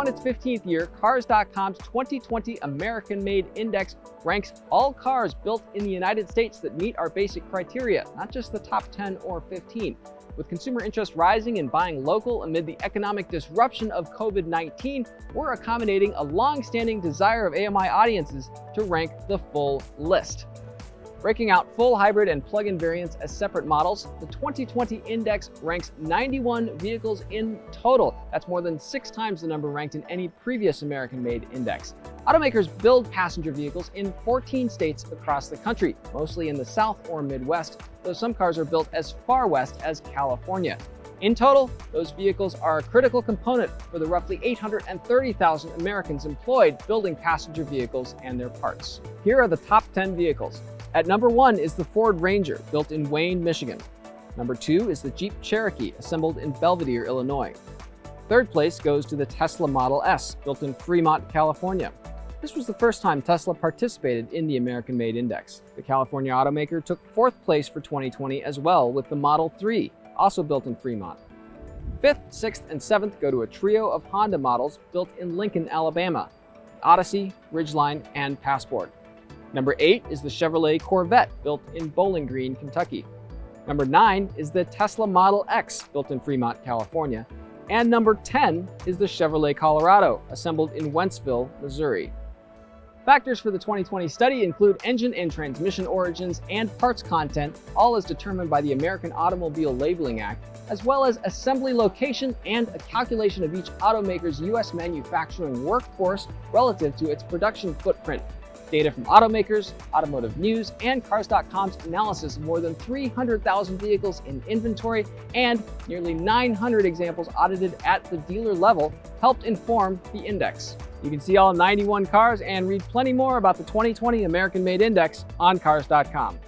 Now in its 15th year, Cars.com's 2020 American-Made Index ranks all cars built in the United States that meet our basic criteria, not just the top 10 or 15. With consumer interest rising in buying local amid the economic disruption of COVID-19, we're accommodating a long-standing desire of AMI audiences to rank the full list. Breaking out full hybrid and plug-in variants as separate models, the 2020 Index ranks 91 vehicles in total. That's more than 6 times the number ranked in any previous American-made index. Automakers build passenger vehicles in 14 states across the country, mostly in the South or Midwest, though some cars are built as far west as California. In total, those vehicles are a critical component for the roughly 830,000 Americans employed building passenger vehicles and their parts. Here are the top 10 vehicles. At number 1 is the Ford Ranger, built in Wayne, Michigan. Number 2 is the Jeep Cherokee, assembled in Belvidere, Illinois. Third place goes to the Tesla Model S, built in Fremont, California. This was the first time Tesla participated in the American-Made Index. The California automaker took 4th place for 2020 as well with the Model 3, also built in Fremont. 5th, 6th, and 7th go to a trio of Honda models built in Lincoln, Alabama: Odyssey, Ridgeline, and Passport. Number 8 is the Chevrolet Corvette, built in Bowling Green, Kentucky. Number 9 is the Tesla Model X, built in Fremont, California. And number 10 is the Chevrolet Colorado, assembled in Wentzville, Missouri. Factors for the 2020 study include engine and transmission origins and parts content, all as determined by the American Automobile Labeling Act, as well as assembly location and a calculation of each automaker's U.S. manufacturing workforce relative to its production footprint. Data from automakers, Automotive News, and Cars.com's analysis of more than 300,000 vehicles in inventory and nearly 900 examples audited at the dealer level helped inform the index. You can see all 91 cars and read plenty more about the 2020 American-Made Index on Cars.com.